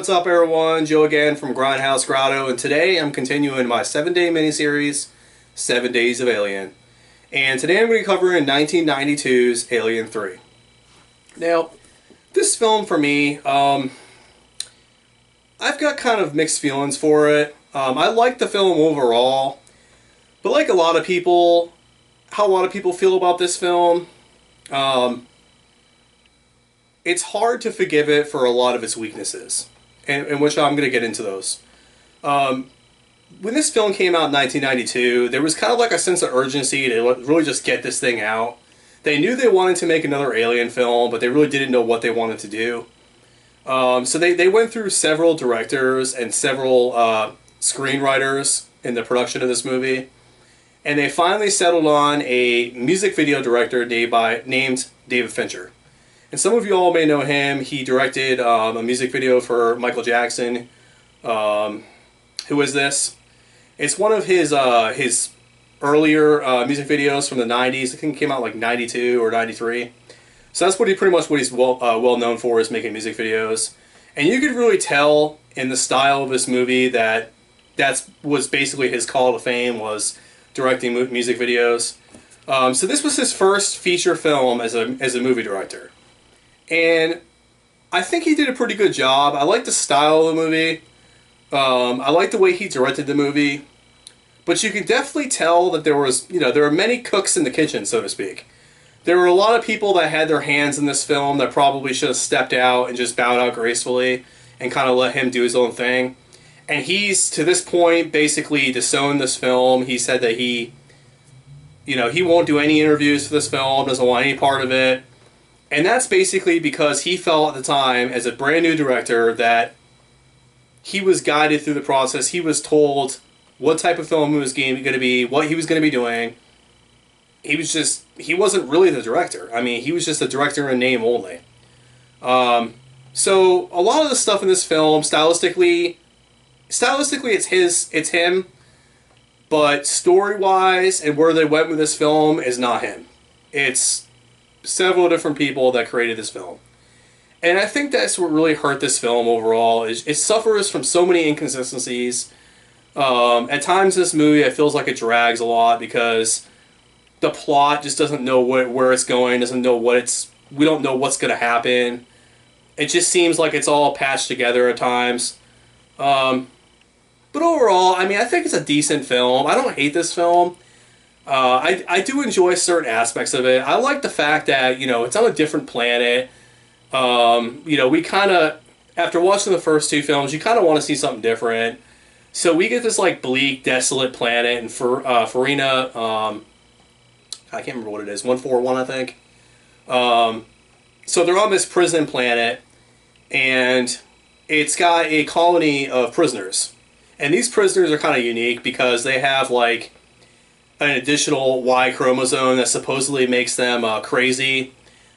what's up everyone? Joe again from Grindhouse Grotto, and today I'm continuing my 7-day miniseries, 7 Days of Alien. And today I'm going to be covering 1992's Alien 3. Now, this film for me, I've got kind of mixed feelings for it. I like the film overall, but like a lot of people, how a lot of people feel about this film, it's hard to forgive it for a lot of its weaknesses, and which I'm going to get into those. When this film came out in 1992, there was kind of like a sense of urgency to really just get this thing out. They knew they wanted to make another Alien film, but they really didn't know what they wanted to do. So they went through several directors and several screenwriters in the production of this movie, and they finally settled on a music video director named David Fincher. And some of you all may know him. He directed a music video for Michael Jackson. Who is this? It's one of his earlier music videos from the 90s. I think it came out like 92 or 93. So that's pretty much what he's well known for, is making music videos. And you could really tell in the style of this movie that was basically his call to fame, was directing music videos. So this was his first feature film as a movie director. And I think he did a pretty good job. I like the style of the movie. I like the way he directed the movie. But you can definitely tell that there were many cooks in the kitchen, so to speak. There were a lot of people that had their hands in this film that probably should have stepped out and just bowed out gracefully and kind of let him do his own thing. And he's, to this point, basically disowned this film. He said that he won't do any interviews for this film, doesn't want any part of it. And that's basically because he felt at the time, as a brand new director, that he was guided through the process. He was told what type of film it was going to be, what he was going to be doing. He wasn't really the director. I mean, he was just a director in name only. So a lot of the stuff in this film, stylistically it's him, but story-wise and where they went with this film is not him. It's several different people that created this film. And I think that's what really hurt this film overall. Is it suffers from so many inconsistencies. At times this movie, it feels like it drags a lot because the plot just doesn't know where it's going, we don't know what's going to happen. It just seems like it's all patched together at times. But overall, I mean, I think it's a decent film. I don't hate this film. I do enjoy certain aspects of it. I like the fact that, it's on a different planet. We kind of, after watching the first two films, you kind of want to see something different. So we get this, like, bleak, desolate planet, and Farina, I can't remember what it is, 141, I think. So they're on this prison planet, and it's got a colony of prisoners. And these prisoners are kind of unique because they have, like, an additional Y chromosome that supposedly makes them crazy,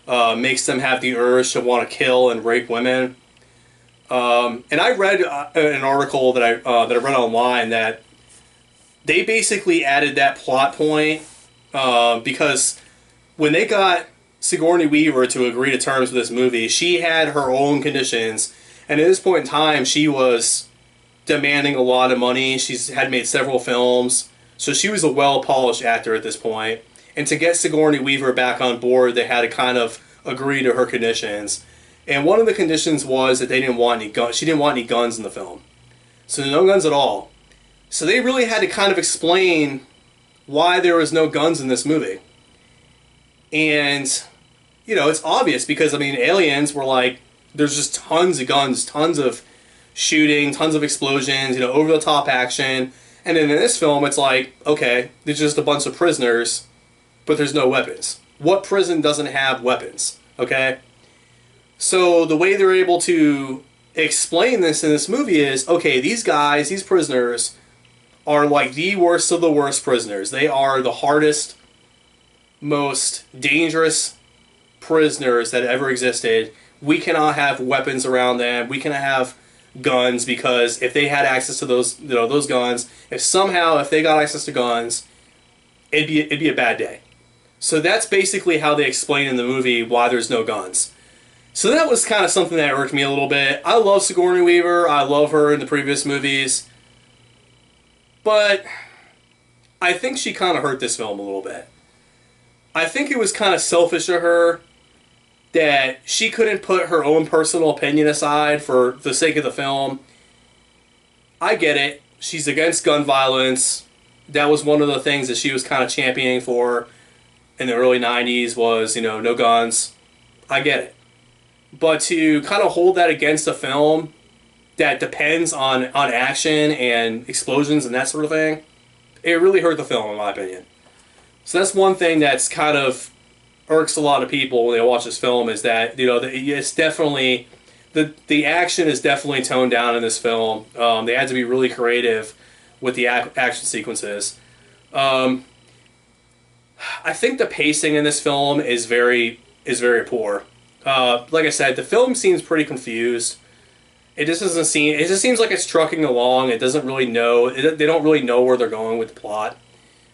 makes them have the urge to want to kill and rape women. And I read an article that I read online that they basically added that plot point because when they got Sigourney Weaver to agree to terms with this movie, she had her own conditions, and at this point in time, she was demanding a lot of money. She had made several films. So she was a well-polished actor at this point. And to get Sigourney Weaver back on board, they had to kind of agree to her conditions. And one of the conditions was that they didn't want any guns. She didn't want any guns in the film. So no guns at all. So they really had to kind of explain why there was no guns in this movie. And, it's obvious because, I mean, aliens were like, there's just tons of guns, tons of shooting, tons of explosions, over-the-top action. And then in this film, it's like, okay, there's just a bunch of prisoners, but there's no weapons. What prison doesn't have weapons, okay? So the way they're able to explain this in this movie is, okay, these guys, these prisoners, are like the worst of the worst prisoners. They are the hardest, most dangerous prisoners that ever existed. We cannot have weapons around them. We cannot have guns, because if they had access to those guns, if they got access to guns, it'd be a bad day. So that's basically how they explain in the movie why there's no guns. So that was kind of something that irked me a little bit. I love Sigourney Weaver. I love her in the previous movies. But I think she kind of hurt this film a little bit. I think it was kind of selfish of her that she couldn't put her own personal opinion aside for the sake of the film. I get it. She's against gun violence. That was one of the things that she was kind of championing for in the early 90s was, no guns. I get it. But to kind of hold that against a film that depends on action and explosions and that sort of thing, it really hurt the film, in my opinion. So that's one thing that's kind of irks a lot of people when they watch this film, is that, it's definitely, the action is definitely toned down in this film. They had to be really creative with the action sequences. I think the pacing in this film is very poor. Like I said, the film seems pretty confused. It just doesn't seem. It just seems like it's trucking along. It doesn't really know. They don't really know where they're going with the plot.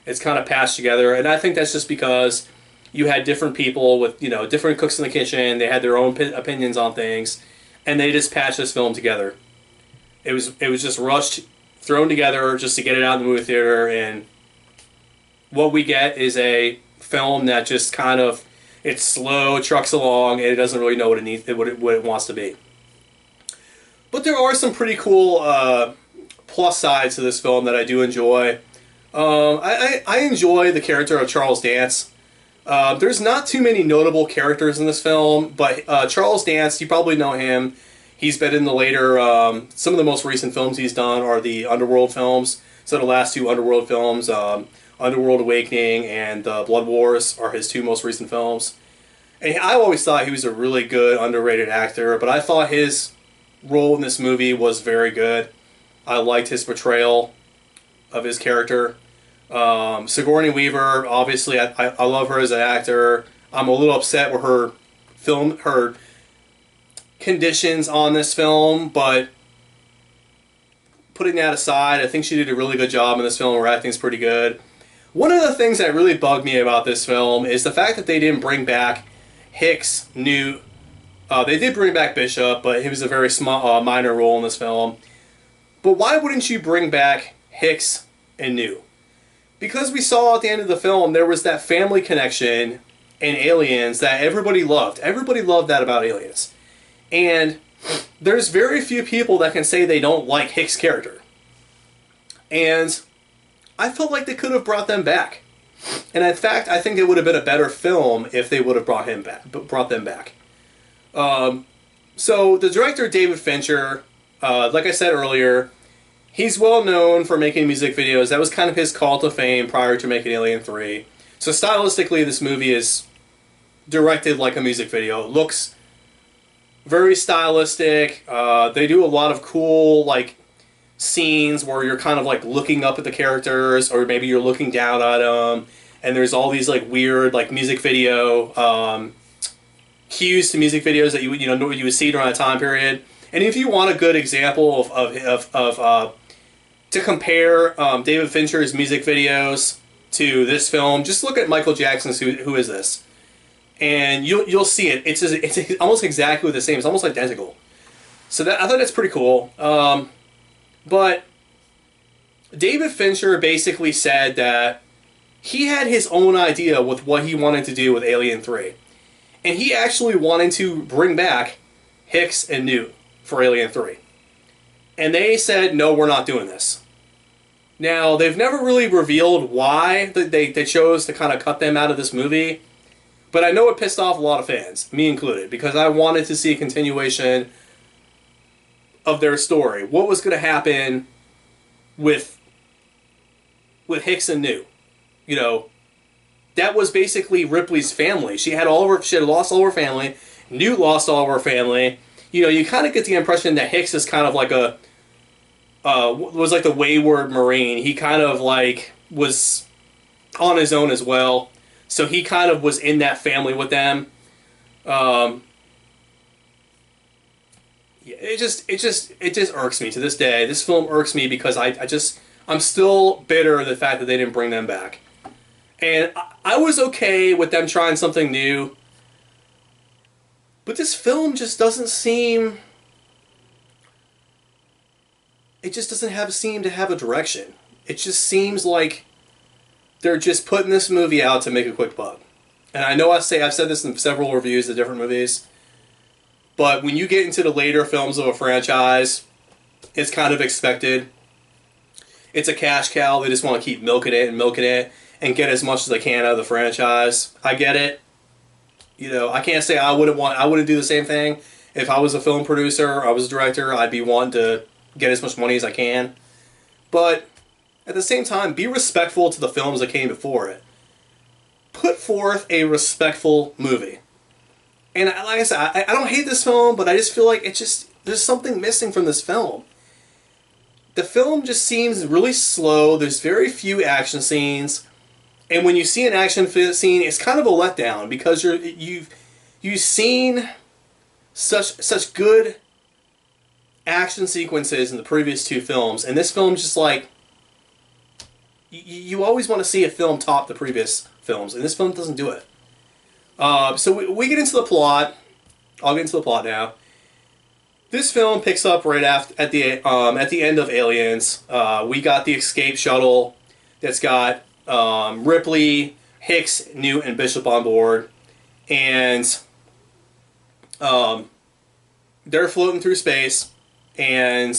It's kind of patched together, and I think that's just because you had different people with different cooks in the kitchen. They had their own opinions on things, and they just patched this film together. It was just rushed, thrown together just to get it out in the movie theater, and what we get is a film that just kind of, it's slow, it trucks along, and it doesn't really know what it needs, what it wants to be. But there are some pretty cool plus sides to this film that I do enjoy. I enjoy the character of Charles Dance. There's not too many notable characters in this film, but Charles Dance, you probably know him. He's been in the later, some of the most recent films he's done are the Underworld films. So the last two Underworld films, Underworld Awakening and Blood Wars, are his two most recent films. And I always thought he was a really good, underrated actor, but I thought his role in this movie was very good. I liked his portrayal of his character. Sigourney Weaver, obviously, I love her as an actor. I'm a little upset with her conditions on this film, but putting that aside, I think she did a really good job in this film. Her acting's pretty good. One of the things that really bugged me about this film is the fact that they didn't bring back Hicks, Newt. They did bring back Bishop, but he was a very small, minor role in this film. But why wouldn't you bring back Hicks and Newt? Because we saw at the end of the film there was that family connection in Aliens that everybody loved. Everybody loved that about Aliens. And there's very few people that can say they don't like Hicks' character. And I felt like they could have brought them back. And in fact, I think it would have been a better film if they would have brought them back. So the director, David Fincher, like I said earlier, he's well known for making music videos. That was kind of his call to fame prior to making Alien 3. So stylistically, this movie is directed like a music video. It looks very stylistic. They do a lot of cool, like, scenes where you're kind of like looking up at the characters, or maybe you're looking down at them, and there's all these like weird like music video cues to music videos that you would see during a time period. And if you want a good example of to compare David Fincher's music videos to this film, just look at Michael Jackson's Who Is This? And you'll see it. It's almost exactly the same. It's almost identical. So I thought that's pretty cool. But David Fincher basically said that he had his own idea with what he wanted to do with Alien 3. And he actually wanted to bring back Hicks and Newt for Alien 3. And they said, no, we're not doing this. Now, they've never really revealed why they chose to kind of cut them out of this movie. But I know it pissed off a lot of fans, me included, because I wanted to see a continuation of their story. What was going to happen with Hicks and Newt? That was basically Ripley's family. She had lost all her family. Newt lost all of her family. You kind of get the impression that Hicks is kind of like was like the wayward Marine. He kind of like was on his own as well. So he kind of was in that family with them. It just irks me to this day. This film irks me because I'm still bitter at the fact that they didn't bring them back. And I was okay with them trying something new. But this film just doesn't seem... It just doesn't seem to have a direction. It just seems like they're just putting this movie out to make a quick buck. And I know I've said this in several reviews of different movies, but when you get into the later films of a franchise, it's kind of expected. It's a cash cow. They just want to keep milking it and get as much as they can out of the franchise. I get it. You know, I can't say I wouldn't do the same thing. If I was a film producer or I was a director, I'd be wanting to get as much money as I can. But at the same time, be respectful to the films that came before it. Put forth a respectful movie. And like I said, I don't hate this film, but I just feel like there's something missing from this film. The film just seems really slow. There's very few action scenes. And when you see an action scene, it's kind of a letdown because you've seen such good action sequences in the previous two films, and this film just like you always want to see a film top the previous films, and this film doesn't do it. So we get into the plot. I'll get into the plot now. This film picks up right at the end of Aliens. We got the escape shuttle that's got Ripley, Hicks, Newt, and Bishop on board, and they're floating through space, and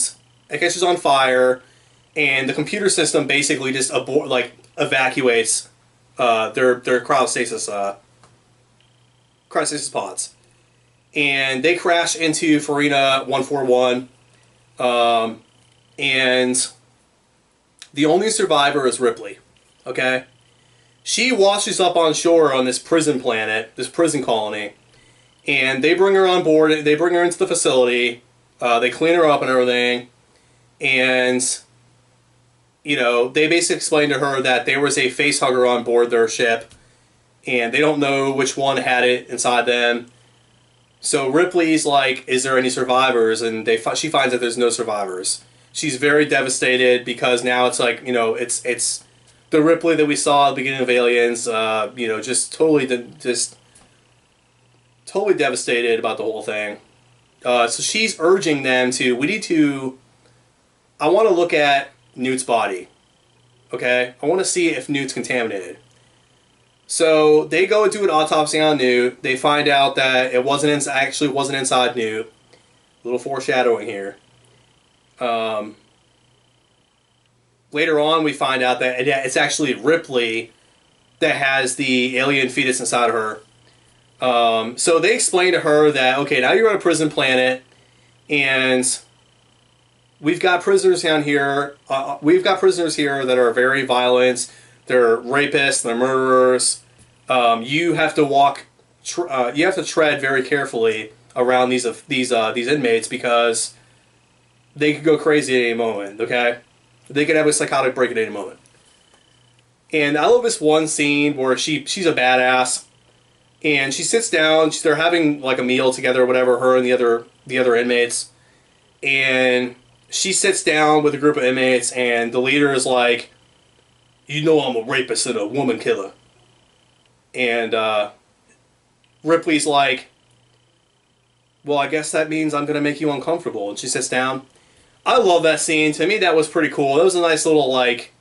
it catches on fire, and the computer system basically just evacuates their cryostasis pods, and they crash into Farina 141, and the only survivor is Ripley. Okay, she washes up on shore on this prison planet, this prison colony, and they bring her on board. They bring her into the facility. They clean her up and everything, and you know, they basically explain to her that there was a facehugger on board their ship, and they don't know which one had it inside them. So Ripley's like, "Is there any survivors?" And she finds that there's no survivors. She's very devastated because now it's like, you know, it's the Ripley that we saw at the beginning of Aliens. You know, just totally devastated about the whole thing. So she's urging them to, I want to look at Newt's body. Okay? I want to see if Newt's contaminated. So they go and do an autopsy on Newt. They find out that it actually wasn't inside Newt. A little foreshadowing here. Later on, we find out that it's actually Ripley that has the alien fetus inside of her. So they explain to her that, okay, now you're on a prison planet, and we've got prisoners down here. We've got prisoners here that are very violent. They're rapists. They're murderers. You have to tread very carefully around these inmates because they could go crazy at any moment. Okay, they could have a psychotic break at any moment. And I love this one scene where she's a badass. And she sits down. They're having like a meal together, or whatever. Her and the other inmates. And she sits down with a group of inmates, and the leader is like, "You know, I'm a rapist and a woman killer." And Ripley's like, "Well, I guess that means I'm gonna make you uncomfortable." And she sits down. I love that scene. To me, that was pretty cool. That was a nice little like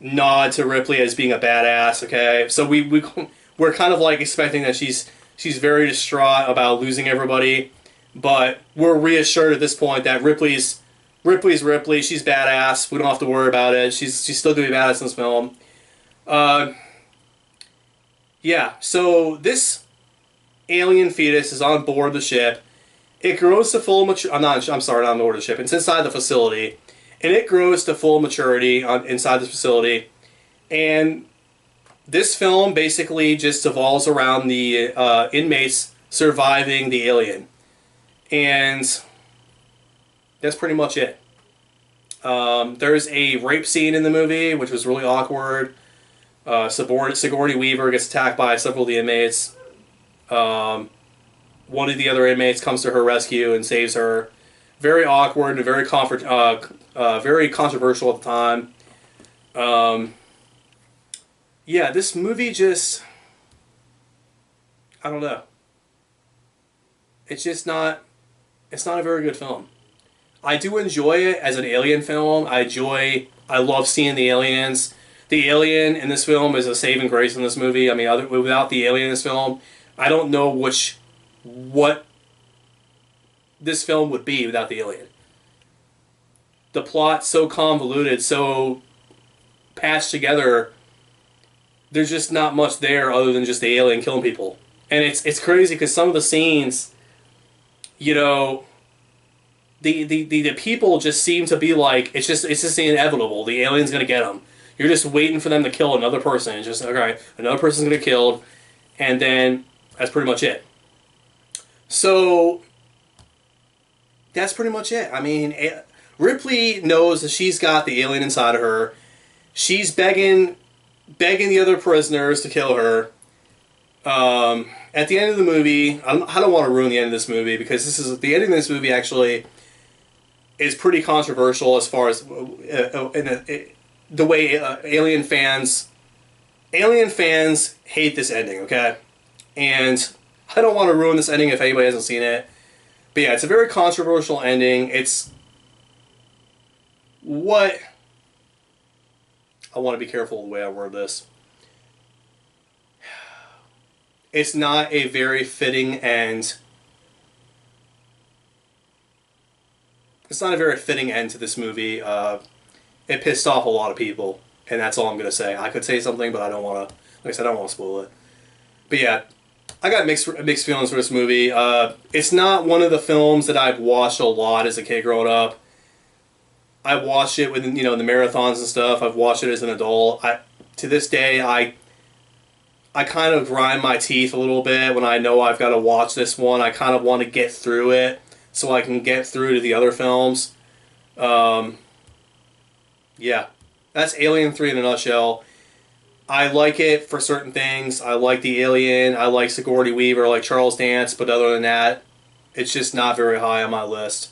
nod to Ripley as being a badass. Okay, so we're kind of like expecting that she's very distraught about losing everybody, but we're reassured at this point that Ripley's Ripley. She's badass. We don't have to worry about it. She's still gonna be badass in this film. Yeah. So this alien fetus is on board the ship. It grows to full maturity. I'm sorry, not on board the ship. It's inside the facility, and it grows to full maturity inside the facility, and this film basically just evolves around the inmates surviving the alien. And that's pretty much it. There's a rape scene in the movie, which was really awkward. Sigourney Weaver gets attacked by several of the inmates. One of the other inmates comes to her rescue and saves her. Very awkward and very controversial at the time. Yeah, this movie just... I don't know. It's just not. It's not a very good film. I do enjoy it as an alien film. I love seeing the aliens. The alien in this film is a saving grace in this movie. I mean, without the alien in this film, I don't know what this film would be without the alien. The plot's so convoluted, so patched together. There's just not much there other than just the alien killing people, and it's crazy because some of the scenes, you know, the people just seem to be like it's just inevitable. The alien's gonna get them. You're just waiting for them to kill another person. It's just okay, another person's gonna get killed, and then that's pretty much it. So that's pretty much it. I mean, Ripley knows that she's got the alien inside of her. She's begging the other prisoners to kill her. At the end of the movie, I don't want to ruin the end of this movie because the ending of this movie actually is pretty controversial as far as the way alien fans hate this ending. Okay, and I don't want to ruin this ending if anybody hasn't seen it. But yeah, it's a very controversial ending. It's what I want to be careful the way I word this. It's not a very fitting end. It's not a very fitting end to this movie. It pissed off a lot of people, and that's all I'm gonna say. I could say something, but I don't want to. Like I said, I don't want to spoil it. But yeah, I got mixed feelings for this movie. It's not one of the films that I've watched a lot as a kid growing up. I watched it with, you know, the marathons and stuff. I've watched it as an adult. To this day, I kind of grind my teeth a little bit when I know I've got to watch this one. I kind of want to get through it so I can get through to the other films. Yeah, that's Alien 3 in a nutshell. I like it for certain things. I like the alien. I like Sigourney Weaver. I like Charles Dance. But other than that, it's just not very high on my list.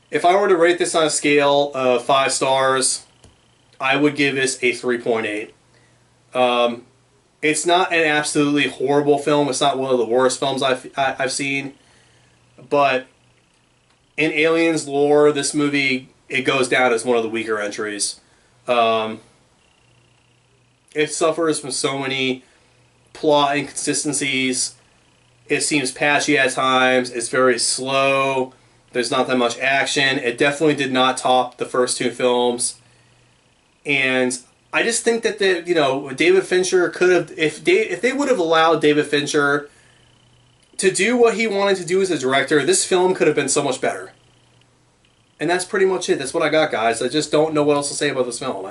If I were to rate this on a scale of 5 stars, I would give this a 3.8. It's not an absolutely horrible film. It's not one of the worst films I've seen. But in Aliens lore, this movie, it goes down as one of the weaker entries. It suffers from so many plot inconsistencies. It seems patchy at times. It's very slow. There's not that much action. It definitely did not top the first 2 films. And I just think that David Fincher could have, if they would have allowed David Fincher to do what he wanted to do as a director, this film could have been so much better. And that's pretty much it. That's what I got, guys. I just don't know what else to say about this film.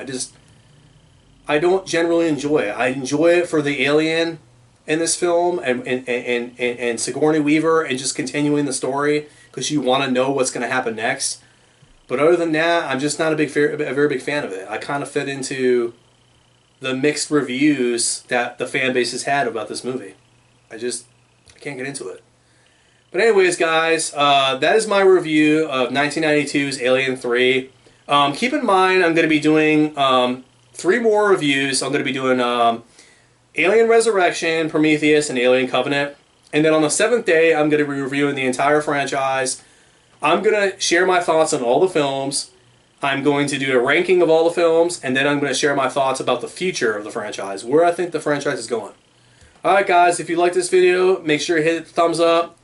I don't generally enjoy it. I enjoy it for the alien in this film and Sigourney Weaver and just continuing the story because you want to know what's going to happen next. But other than that, I'm just not a very big fan of it. I kind of fit into the mixed reviews that the fan base has had about this movie. I can't get into it. But anyways, guys, that is my review of 1992's Alien 3. Keep in mind, I'm going to be doing 3 more reviews. I'm going to be doing Alien Resurrection, Prometheus, and Alien Covenant. And then on the 7th day, I'm going to be reviewing the entire franchise. I'm going to share my thoughts on all the films. I'm going to do a ranking of all the films, and then I'm going to share my thoughts about the future of the franchise, where I think the franchise is going. Alright guys, if you like this video, make sure you hit the thumbs up.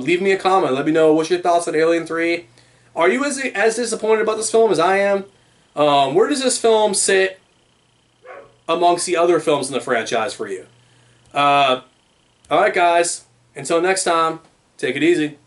Leave me a comment. Let me know what's your thoughts on Alien 3. Are you as disappointed about this film as I am? Where does this film sit amongst the other films in the franchise for you? Alright guys, until next time, take it easy.